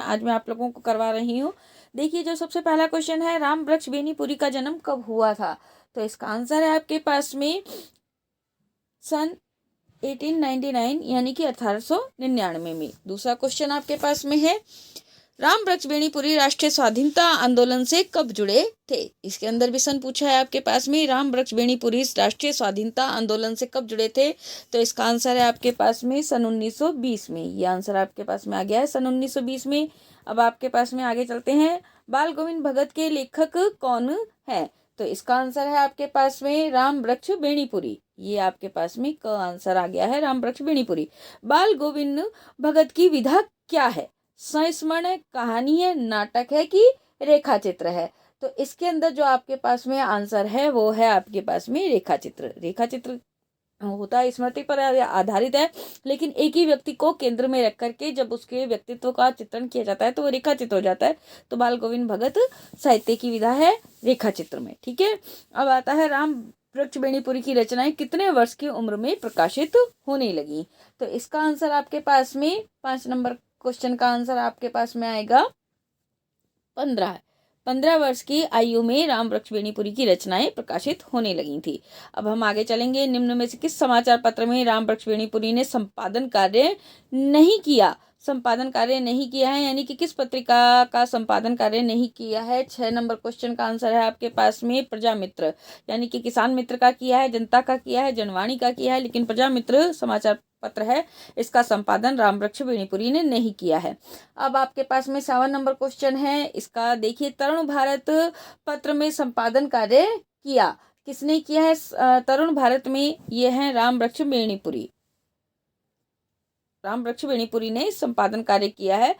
आज मैं आप लोगों को करवा रही हूँ। देखिए, जो सबसे पहला क्वेश्चन है, राम वृक्ष बेनीपुरी का जन्म कब हुआ था? तो इसका आंसर है आपके पास में सन 1899 यानी कि 1899 में। दूसरा क्वेश्चन आपके पास में है, राम वृक्ष बेनीपुरी राष्ट्रीय स्वाधीनता आंदोलन से कब जुड़े थे? इसके अंदर भी सन पूछा है आपके पास में, राम वृक्ष बेनीपुरी राष्ट्रीय स्वाधीनता आंदोलन से कब जुड़े थे? तो इसका आंसर है आपके पास में सन 1920 में। ये आंसर आपके पास में आ गया है सन 1920 में। अब आपके पास में आगे चलते हैं, बाल गोविंद भगत के लेखक कौन है? तो इसका आंसर है आपके पास में राम वृक्ष बेनीपुरी। ये आपके पास में क आंसर आ गया है, राम वृक्ष बेनीपुरी। बाल गोविंद भगत की विधा क्या है? संस्मरण है, कहानी है, नाटक है कि रेखा चित्र है? तो इसके अंदर जो आपके पास में आंसर है वो है आपके पास में रेखा चित्र। रेखा चित्र होता है, स्मृति पर आधारित है, लेकिन एक ही व्यक्ति को केंद्र में रख करके जब उसके व्यक्तित्व का चित्रण किया जाता है तो वो रेखा चित्र हो जाता है। तो बाल गोविंद भगत साहित्य की विधा है रेखा चित्र में। ठीक है, अब आता है, राम वृक्ष बेनीपुरी की रचनाएं कितने वर्ष की उम्र में प्रकाशित होने लगी? तो इसका आंसर आपके पास में 5 नंबर क्वेश्चन का आंसर आपके पास में आएगा 15। 15 वर्ष की आयु में राम वृक्ष बेनीपुरी की रचनाएं प्रकाशित होने लगी थी। अब हम आगे चलेंगे, निम्न में से किस समाचार पत्र में राम वृक्ष बेनीपुरी ने संपादन कार्य नहीं किया? संपादन कार्य नहीं किया है यानी कि किस पत्रिका का संपादन कार्य नहीं किया है? 6 नंबर क्वेश्चन का आंसर है आपके पास में प्रजामित्र, यानी कि किसान मित्र का किया है, जनता का किया है, जनवाणी का किया है, लेकिन प्रजामित्र समाचार पत्र है, इसका संपादन राम वृक्ष बेनीपुरी ने नहीं किया है। अब आपके पास में 7 नंबर क्वेश्चन है, इसका देखिए, तरुण भारत पत्र में संपादन कार्य किया, किसने किया है? तरुण भारत में ये है राम वृक्ष बेनीपुरी। राम वृक्ष बेनीपुरी ने संपादन कार्य किया है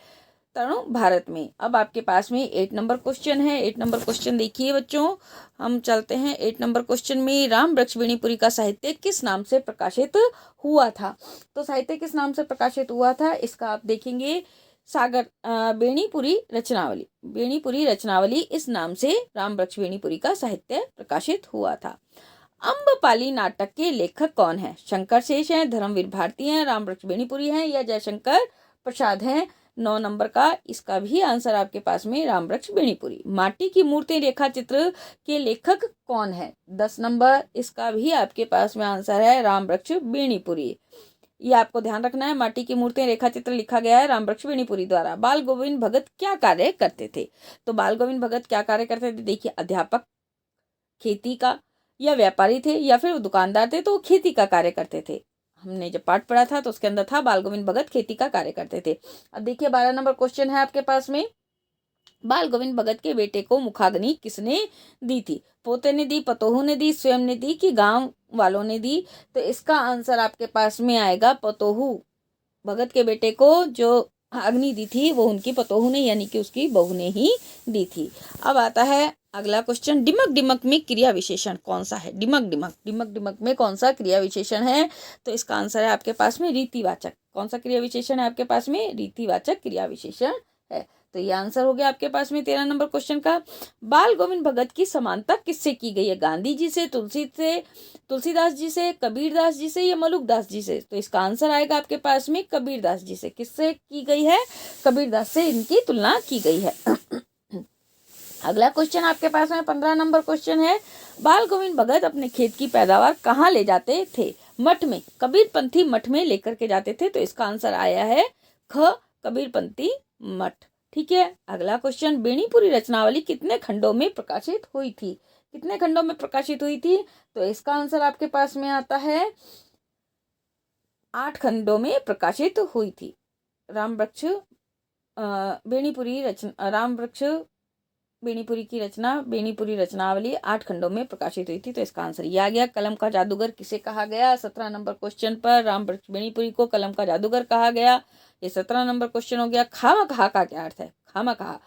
तरुण भारत में। अब आपके पास में 8 नंबर क्वेश्चन है। 8 नंबर क्वेश्चन देखिए बच्चों, हम चलते हैं 8 नंबर क्वेश्चन में, राम वृक्ष बेनीपुरी का साहित्य किस नाम से प्रकाशित हुआ था? तो साहित्य किस नाम से प्रकाशित हुआ था इसका आप देखेंगे, सागर बेनीपुरी रचनावली। बेनीपुरी रचनावली इस नाम से राम वृक्ष बेनीपुरी का साहित्य प्रकाशित हुआ था। अम्बपाली नाटक के लेखक कौन है? शंकर शेष हैं, धर्मवीर भारती हैं, राम वृक्ष बेनीपुरी हैं या जयशंकर प्रसाद हैं? 9 नंबर का इसका भी आंसर आपके पास में राम वृक्ष बेनीपुरी। माटी की मूर्ति रेखा चित्र के लेखक कौन है? 10 नंबर इसका भी आपके पास में आंसर है राम वृक्ष बेनीपुरी। ये आपको ध्यान रखना है, माटी की मूर्ति रेखा चित्र लिखा गया है राम वृक्ष बेनीपुरी द्वारा। बाल गोविंद भगत क्या कार्य करते थे? तो बाल गोविंद भगत क्या कार्य करते थे? देखिए, अध्यापक, खेती का, या व्यापारी थे, या फिर दुकानदार थे, तो वो खेती का कार्य करते थे। हमने जब पाठ पढ़ा था तो उसके अंदर था बाल गोविंद भगत खेती का कार्य करते थे। अब देखिए 12 नंबर क्वेश्चन है आपके पास में, बाल गोविंद भगत के बेटे को मुखाग्नि किसने दी थी? पोते ने दी, पतोहू ने दी, स्वयं ने दी कि गांव वालों ने दी? तो इसका आंसर आपके पास में आएगा पतोहू। भगत के बेटे को जो अग्नि दी थी वो उनकी पतोहू ने यानी कि उसकी बहू ने ही दी थी। अब आता है अगला क्वेश्चन, डिमक डिमक में क्रिया विशेषण कौन सा है? डिमक डिमक, डिमक डिमक में कौन सा क्रिया विशेषण है? तो इसका आंसर है आपके पास में रीतिवाचक। कौन सा क्रिया विशेषण है आपके पास में? रीतिवाचक क्रिया विशेषण है। तो ये आंसर हो गया आपके पास में 13 नंबर क्वेश्चन का। बाल गोविंद भगत की समानता किससे की गई है? गांधी जी से, तुलसीदास जी से, कबीरदास जी से या मलुकदास जी से? तो इसका आंसर आएगा आपके पास में कबीरदास जी से। किससे की गई है? कबीरदास से इनकी तुलना की गई है। अगला क्वेश्चन आपके पास में 15 नंबर क्वेश्चन है, बाल गोविंद भगत अपने खेत की पैदावार कहाँ ले जाते थे? मठ में। कबीरपंथी मठ में लेकर के जाते थे। तो इसका आंसर आया है ख, कबीरपंथी मठ। ठीक है, अगला क्वेश्चन, बेनीपुरी रचनावली कितने खंडों में प्रकाशित हुई थी? कितने खंडों में प्रकाशित हुई थी? तो इसका आंसर आपके पास में आता है 8 खंडों में प्रकाशित हुई थी। राम वृक्ष बेनीपुरी की रचना, बेनीपुरी रचनावली 8 खंडों में प्रकाशित हुई थी। तो इसका आंसर ये आ गया। कलम का जादूगर किसे कहा गया? 17 नंबर क्वेश्चन पर राम वृक्ष बेनीपुरी को कलम का जादूगर कहा गया। ये 17 नंबर क्वेश्चन हो गया। खामखा का क्या अर्थ है? खामखा,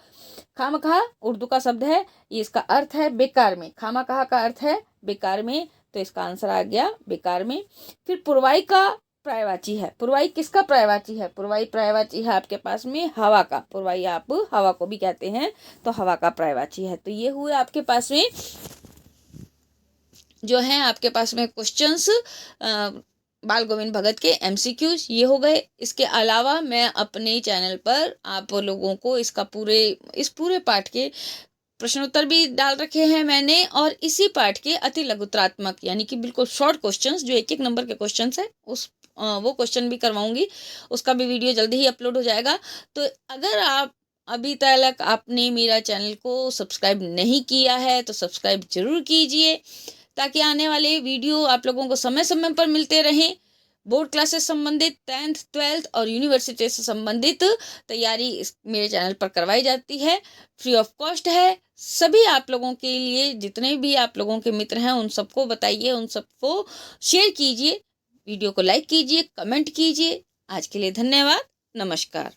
खामखा उर्दू का शब्द है, ये इसका अर्थ है बेकार में। खामखा का अर्थ है बेकार में, तो इसका आंसर आ गया बेकार में। फिर पुरवाई का पर्यायवाची है। पुरवाई किसका पर्यायवाची है? पुरवाई पर्यायवाची है आपके पास में हवा का। पुरवाई आप हवा को भी कहते हैं, तो हवा का पर्यायवाची है। तो ये हुए आपके पास में जो है आपके पास में क्वेश्चंस बाल गोविंद भगत के MCQs ये हो गए। इसके अलावा मैं अपने चैनल पर आप लोगों को इस पूरे पाठ के प्रश्नोत्तर भी डाल रखे हैं मैंने, और इसी पाठ के अति लघुत्रात्मक यानी कि बिल्कुल शॉर्ट क्वेश्चंस जो एक नंबर के क्वेश्चंस है वो क्वेश्चन भी करवाऊंगी। उसका भी वीडियो जल्दी ही अपलोड हो जाएगा। तो अगर आप अभी तक आपने मेरा चैनल को सब्सक्राइब नहीं किया है तो सब्सक्राइब जरूर कीजिए, ताकि आने वाले वीडियो आप लोगों को समय समय पर मिलते रहें। बोर्ड क्लासेस संबंधित 10th 12th और यूनिवर्सिटी से संबंधित तैयारी मेरे चैनल पर करवाई जाती है, फ्री ऑफ कॉस्ट है। सभी आप लोगों के लिए, जितने भी आप लोगों के मित्र हैं उन सबको बताइए, उन सबको शेयर कीजिए, वीडियो को लाइक कीजिए, कमेंट कीजिए। आज के लिए धन्यवाद, नमस्कार।